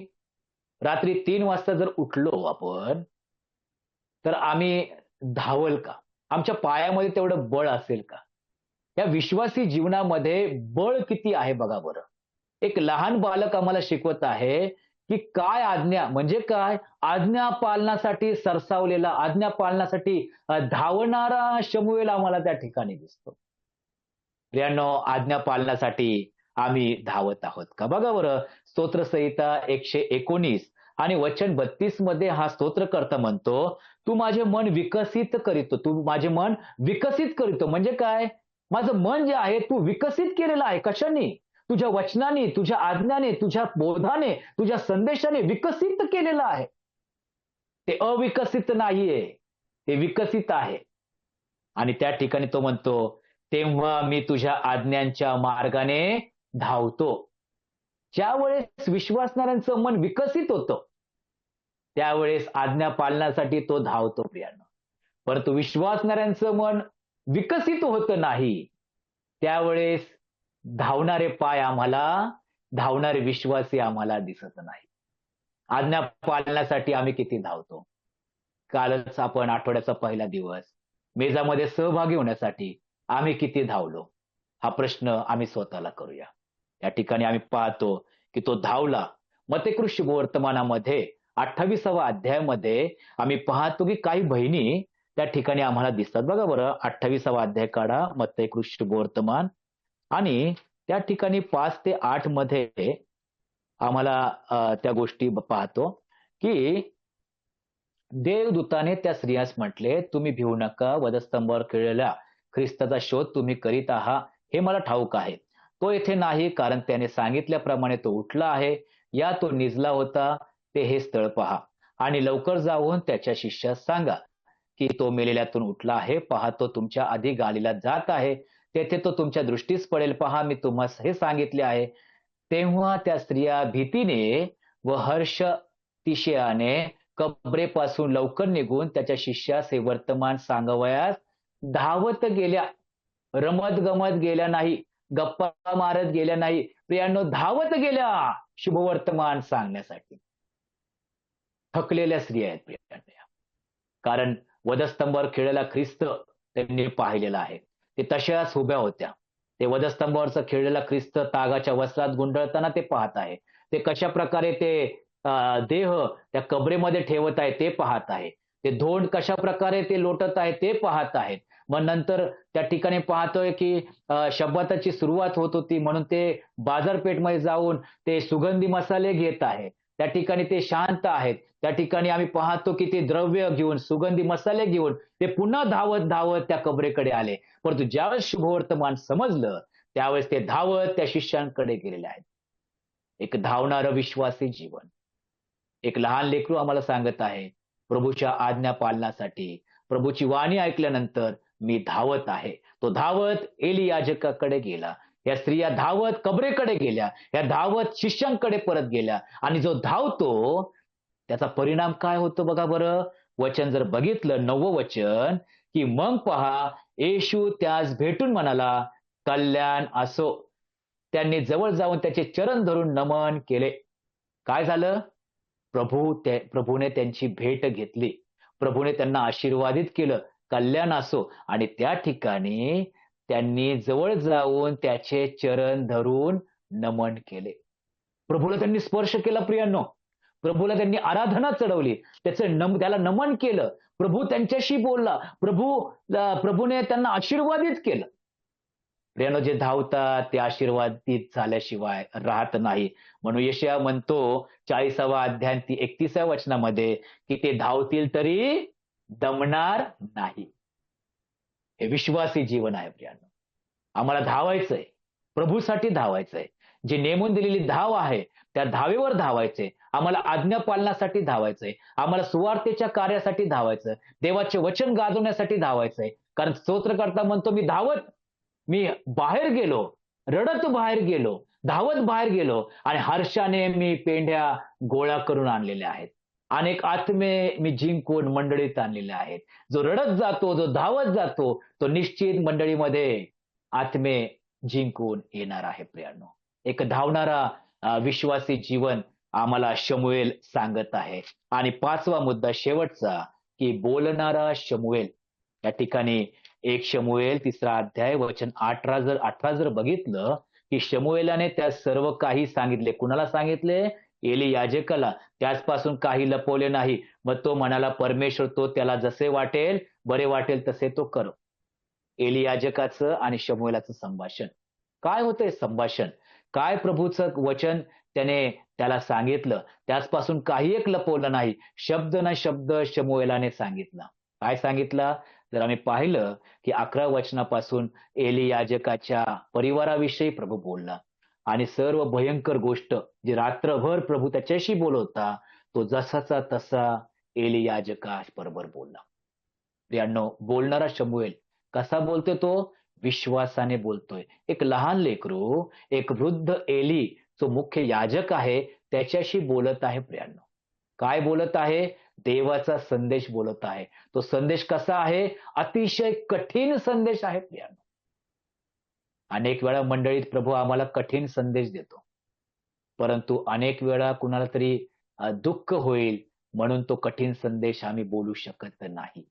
रात्री 3 वाजता जर उठलो आपण, तर आम्ही धावल का? आमच्या पायामध्ये तेवढं बळ असेल का? या विश्वासी जीवनामध्ये बळ किती आहे बघा बरं. एक लहान बालक आम्हाला शिकवत आहे, की काय आज्ञा म्हणजे काय? आज्ञा पालनासाठी सरसावलेला, आज्ञा पालनासाठी धावणारा शमूएल आम्हाला त्या ठिकाणी दिसतो. प्रियांनो, आज्ञा पालनासाठी आम्ही धावत आहोत का? बघा बरं, स्तोत्रसंहिता 119 आणि वचन 32 मध्ये हा स्तोत्रकर्ता म्हणतो, तू माझे मन विकसित करीतो, तू माझे मन विकसित करीतो. म्हणजे काय? माझं मन जे आहे तू विकसित केलेलं आहे. कशाने? तुझ्या वचनाने, तुझ्या आज्ञाने, तुझ्या बोधाने, तुझ्या संदेशाने विकसित केलेलं आहे. ते अविकसित नाहीये, ते विकसित आहे. आणि त्या ठिकाणी तो म्हणतो, तेव्हा मी तुझ्या आज्ञांच्या मार्गाने धावतो. ज्यावेळेस विश्वासणाऱ्यांचं मन विकसित होतं, त्यावेळेस आज्ञा पालनासाठी तो धावतो प्रियानो. परंतु विश्वासणाऱ्यांचं मन विकसित होत नाही, त्यावेळेस धावणारे पाय आम्हाला, धावणारे विश्वासी आम्हाला दिसत नाही. आज्ञा पालनासाठी आम्ही किती धावतो. कालच आपण आठवड्याचा पहिला दिवस मेजामध्ये सहभागी होण्यासाठी आम्ही किती धावलो, हा प्रश्न आम्ही स्वतःला करूया. या ठिकाणी आम्ही पाहतो की तो धावला. मत्तेकृष्ण वर्तमानामध्ये 28व्या अध्यायामध्ये आम्ही पाहतो की काही बहिणी त्या ठिकाणी आम्हाला दिसतात. बघा बरं, 28वा अध्याय काढा, मत्तेकृष्ण वर्तमान, आणि त्या ठिकाणी 5 ते 8 मध्ये आम्हाला त्या गोष्टी पाहतो की देवदूताने त्या स्त्रियास म्हटले, तुम्ही भिवू नका, वधस्तंभावर खिळलेल्या ख्रिस्ताचा शोध तुम्ही करीत आहात, हे मला ठाऊक आहे. तो येथे नाही, कारण त्याने सांगितल्याप्रमाणे तो उठला आहे. या तो निजला होता, ते हे स्थळ पहा, आणि लवकर जाऊन त्याच्या शिष्यास सांगा की तो मेलेल्यातून उठला आहे. पहा, तो तुमच्या आधी गालीलात जात आहे, तेथे तो तुमच्या दृष्टीस पडेल. पहा, मी तुम्हास हे सांगितले आहे. तेव्हा त्या स्त्रिया भीतीने व हर्षतिशयाने कबरेपासून लवकर निघून त्याच्या शिष्यास हे वर्तमान सांगावयास धावत गेल्या. रमत गमत गेल्या नाही, गप्पा मारत गेल्या नाही प्रियांनो, धावत गेल्या शुभवर्तमान सांगण्यासाठी. थकलेल्या स्त्रिया आहेत प्रियांनो. कारण वधस्तंभावर खिळलेला ख्रिस्त त्यांनी पाहिलेला आहे. ते तशाच उभ्या होत्या. ते वधस्तंभावरचा खिळलेला ख्रिस्त तागाच्या वस्त्रात गुंडळताना ते पाहत आहे. ते कशा प्रकारे ते देह त्या कबरेमध्ये ठेवत आहे ते पाहत आहे. ते धोंड कशा प्रकारे ते लोटत आहे ते पाहत आहेत. मग नंतर त्या ठिकाणी पाहतोय की शब्बाताची सुरुवात होत होती, म्हणून ते बाजारपेठमध्ये जाऊन ते सुगंधी मसाले घेत आहे. त्या ठिकाणी ते शांत आहेत. त्या ठिकाणी आम्ही पाहतो की ते द्रव्य घेऊन, सुगंधी मसाले घेऊन ते पुन्हा धावत धावत त्या कबरेकडे आले. परंतु ज्यावेळेस शुभवर्तमान समजलं, त्यावेळेस ते धावत त्या शिष्यांकडे गेलेले आहेत. एक धावणारं विश्वासी जीवन. एक लहान लेकरू आम्हाला सांगत आहे, प्रभूच्या आज्ञा पालनासाठी, प्रभूची वाणी ऐकल्यानंतर मी धावत आहे. तो धावत एली याजकाकडे गेला. या स्त्रिया धावत कबरेकडे गेल्या. या धावत शिष्यांकडे परत गेल्या. आणि जो धावतो त्याचा परिणाम काय होतो बघा बरं. वचन जर बघितलं, 9वं वचन, की मग पहा, येशू त्यास भेटून म्हणाला, कल्याण असो. त्यांनी जवळ जाऊन त्याचे चरण धरून नमन केले. काय झालं? प्रभूने त्यांची भेट घेतली. प्रभूने त्यांना आशीर्वादित केलं, कल्याण असो. आणि त्या ठिकाणी त्यांनी जवळ जाऊन त्याचे चरण धरून नमन केले. प्रभूला त्यांनी स्पर्श केला प्रियांनो. प्रभूला त्यांनी आराधना चढवली, त्याला नमन केलं. प्रभू त्यांच्याशी बोलला. प्रभूने त्यांना आशीर्वादित केलं. प्रियांनो, जे धावतात ते आशीर्वादित झाल्याशिवाय राहत नाही. म्हणून यशाया म्हणतो 40वा अध्याय 31व्या वचनामध्ये की ते धावतील तरी दमणार नाही. हे विश्वासी जीवन आहे प्रियांनो. आम्हाला धावायचंय, प्रभूसाठी धावायचंय. जी नेमून दिलेली धाव आहे त्या धावेवर धावायचंय. आम्हाला आज्ञा पालनासाठी धावायचंय. आम्हाला सुवार्तेच्या कार्यासाठी धावायचं. देवाचे वचन गाजवण्यासाठी धावायचंय. कारण स्तोत्रकर्ता म्हणतो, मी बाहेर गेलो, रडत बाहेर गेलो, धावत बाहेर गेलो, आणि हर्षाने मी पेंढ्या गोळा करून आणलेल्या आहेत. अनेक आत्मे मी जिंकून मंडळीत आणलेल्या आहेत. जो रडत जातो, जो धावत जातो, तो निश्चित मंडळीमध्ये आत्मे जिंकून येणार आहे प्रियांनो. एक धावणारा विश्वासी जीवन आम्हाला शमूएल सांगत आहे. आणि 5वा मुद्दा शेवटचा, की बोलणारा शमूएल. या ठिकाणी 1 शमूएल 3रा अध्याय वचन 18 जर बघितलं, की शमूएलाने त्या सर्व काही सांगितले. कुणाला सांगितले? एली याजकाला. त्याचपासून काही लपवले नाही. मग तो म्हणाला, परमेश्वर तो त्याला जसे वाटेल, बरे वाटेल तसे तो कर. एली याजकाचं आणि शमूएलाचं संभाषण. काय होतंय संभाषण? काय प्रभूचं वचन त्याने त्याला सांगितलं. त्याचपासून काही एक लपवलं नाही. शब्द ना शब्द शमूएलाने सांगितला. काय सांगितलं? जर आम्ही पाहिलं की 11 वचनापासून एली याजकाच्या परिवाराविषयी प्रभू बोलला आणि सर्व भयंकर गोष्ट जी रात्रभर प्रभू त्याच्याशी बोलत होता, तो जसाचा तसा एली याजकाबरोबर बोलला. प्रियांनो, बोलणारा शमूएल कसा बोलतोय तो? विश्वासाने बोलतोय. एक लहान लेकरू, एक वृद्ध एली जो मुख्य याजक आहे, त्याच्याशी बोलत आहे प्रियांनो. काय बोलत आहे? देवाचा संदेश बोलत आहे. तो संदेश कसा आहे? अतिशय कठीण संदेश आहे प्रियांनो. अनेक वेळा मंडळीत प्रभू आम्हाला कठीण संदेश देतो. परंतु अनेक वेळा कुणाला तरी दुःख होईल म्हणून तो कठीण संदेश आम्ही बोलू शकत नाही.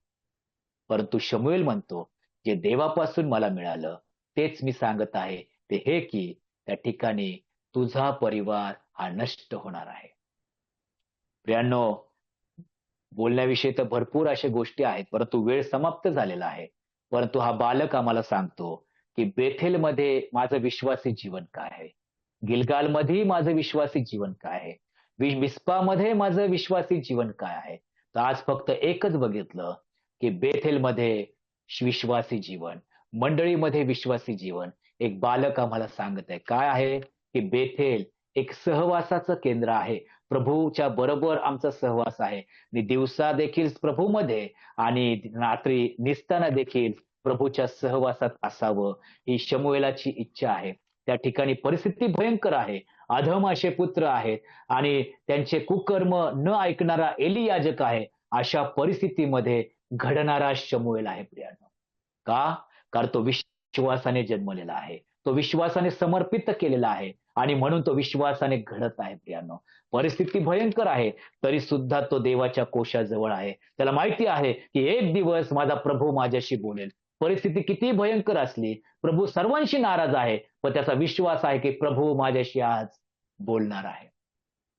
परंतु शमूएल म्हणतो, जे देवापासून मला मिळालं तेच मी सांगत आहे. ते हे की त्या ठिकाणी तुझा परिवार हा नष्ट होणार आहे. प्रियांनो, बोलण्याविषयी तर भरपूर अशा गोष्टी आहेत, परंतु वेळ समाप्त झालेला आहे. परंतु हा बालक आम्हाला सांगतो, की बेथेलमध्ये माझं विश्वासी जीवन काय आहे? गिलगालमध्ये माझं विश्वासी जीवन काय आहे? मिस्पामध्ये माझं विश्वासी जीवन काय आहे? तर आज फक्त एकच बघितलं, की बेथेलमध्ये विश्वासी जीवन, मंडळीमध्ये विश्वासी जीवन. एक बालक आम्हाला सांगत आहे. काय आहे? की बेथेल एक सहवासाचं केंद्र आहे. प्रभूच्या बरोबर आमचा सहवास आहे. मी दिवसा देखील प्रभूमध्ये आणि रात्री निसताना देखील प्रभूच्या सहवासात असावं, ही शमूएलाची इच्छा आहे. त्या ठिकाणी परिस्थिती भयंकर आहे. अधम असे पुत्र आहेत आणि त्यांचे कुकर्म न ऐकणारा एली याजक आहे. अशा परिस्थितीमध्ये घडणारा शमूएल आहे प्रियांनो. का? कारण तो विश्वासाने जन्मलेला आहे. तो विश्वासाने समर्पित केलेला आहे आणि म्हणून तो विश्वासाने घडत आहे प्रियांनो. परिस्थिती भयंकर आहे, तरी सुद्धा तो देवाच्या कोशाजवळ आहे. त्याला माहिती आहे, की एक दिवस माझा प्रभू माझ्याशी बोलेल. परिस्थिती किती भयंकर असली, प्रभू सर्वांशी नाराज आहे, पण त्याचा विश्वास आहे, की प्रभू माझ्याशी आज बोलणार आहे.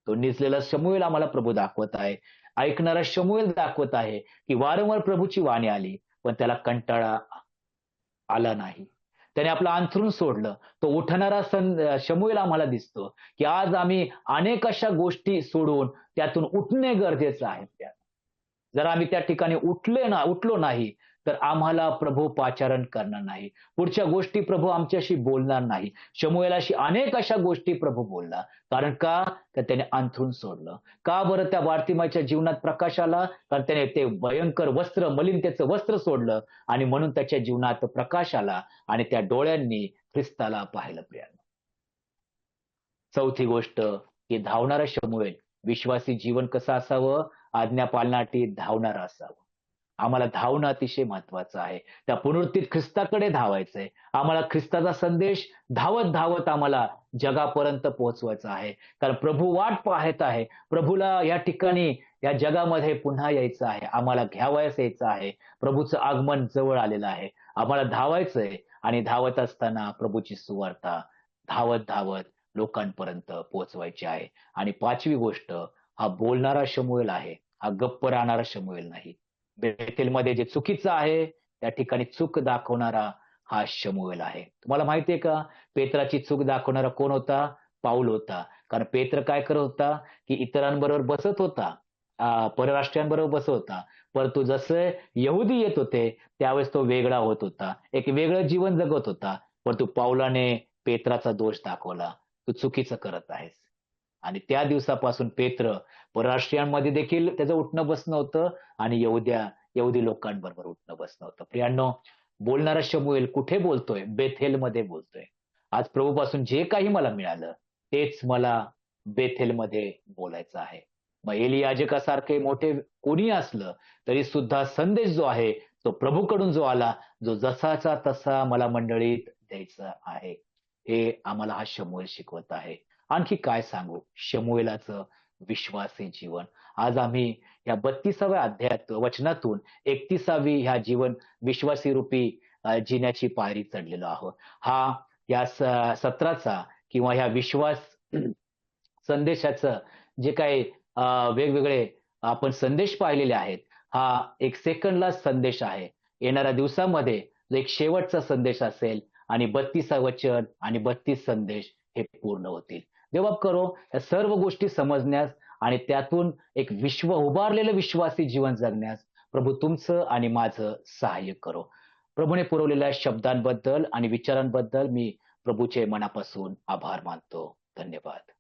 तो निजलेला शमूएल आम्हाला प्रभू दाखवत आहे. ऐकणारा शमूएल दाखवत आहे, की वारंवार प्रभूची वाणी आली, पण त्याला कंटाळा आला नाही. त्याने आपलं अंथरूण सोडलं. तो उठणारा शमूएल आम्हाला दिसतो, की आज आम्ही अनेक अशा गोष्टी सोडून त्यातून उठणे गरजेचं आहे. जर आम्ही त्या ठिकाणी उठलो नाही, तर आम्हाला प्रभू पाचारण करणार नाही. पुढच्या गोष्टी प्रभू आमच्याशी बोलणार नाही. शमूएलाशी अनेक अशा गोष्टी प्रभू बोलला. कारण का? तर त्याने अंथरूण सोडलं. का बरं त्या बारतिमाईच्या जीवनात प्रकाश आला? कारण त्याने ते भयंकर वस्त्र, मलिनतेचं वस्त्र सोडलं आणि म्हणून त्याच्या जीवनात प्रकाश आला आणि त्या डोळ्यांनी ख्रिस्ताला पाहिलं प्रियांनो. चौथी गोष्ट, की धावणारा शमूएल विश्वासी जीवन कसं असावं? आज्ञा पालनासाठी धावणारा असावं. आम्हाला धावणं अतिशय महत्वाचं आहे. त्या पुनरुत्थित ख्रिस्ताकडे धावायचंय. आम्हाला ख्रिस्ताचा संदेश धावत धावत आम्हाला जगापर्यंत पोहोचवायचा आहे. कारण प्रभू वाट पाहत आहे. प्रभूला या ठिकाणी या जगामध्ये पुन्हा यायचं आहे. आम्हाला घ्यावयास यायचं आहे. प्रभूचं आगमन जवळ आलेलं आहे. आम्हाला धावायचंय आणि धावत असताना प्रभूची सुवार्ता धावत धावत लोकांपर्यंत पोहोचवायची आहे. आणि पाचवी गोष्ट, हा बोलणारा शमूएल आहे. हा गप्प राहणारा शमूएल नाही. बेथेलमध्ये जे चुकीचं आहे, त्या ठिकाणी चूक दाखवणारा हा शमूएल आहे. तुम्हाला माहितीये का? पेत्राची चूक दाखवणारा कोण होता? पाऊल होता. कारण पेत्र काय करत होता, की इतरांबरोबर बसत होता. परराष्ट्रीयांबरोबर बसत होता. परंतु जसे यहुदी येत होते, त्यावेळेस तो वेगळा होत होता. एक वेगळं जीवन जगत होता. परंतु पाऊलाने पेत्राचा दोष दाखवला. तू चुकीचं करत आहेस. आणि त्या दिवसापासून पेत्र परराष्ट्रीयांमध्ये देखील त्याचं उठणं बसणं होतं आणि यहुदी लोकांबरोबर उठणं बसणं होतं. प्रियांनो, बोलणारा शमूएल कुठे बोलतोय? बेथेलमध्ये बोलतोय. आज प्रभूपासून जे काही मला मिळालं, तेच मला बेथेलमध्ये बोलायचं आहे. मग एली याजकासारखे मोठे कोणी असलं, तरी सुद्धा संदेश जो आहे, तो प्रभूकडून जो आला, जो जसाचा तसा मला मंडळीत द्यायचा आहे. हे आम्हाला हा शमूएल शिकवत आहे. आणखी काय सांगू? शमूएलाचं विश्वासी जीवन. आज आम्ही या 32व्या अध्यायात वचनातून 31वी ह्या जीवन विश्वासी रूपी जिन्याची पायरी चढलेलो आहोत. हा या सत्राचा किंवा ह्या विश्वास संदेशाचं जे काही वेगवेगळे आपण संदेश पाहिलेले आहेत, हा एक सेकंडला संदेश आहे. येणाऱ्या दिवसामध्ये जो एक शेवटचा संदेश असेल आणि 32 वचन आणि 32 संदेश हे पूर्ण होतील. देवा करो या सर्व गोष्टी समजण्यास आणि त्यातून एक उभारलेलं विश्वासी जीवन जगण्यास प्रभू तुमचं आणि माझं सहाय्य करो. प्रभूने पुरवलेल्या शब्दांबद्दल आणि विचारांबद्दल मी प्रभूचे मनापासून आभार मानतो. धन्यवाद.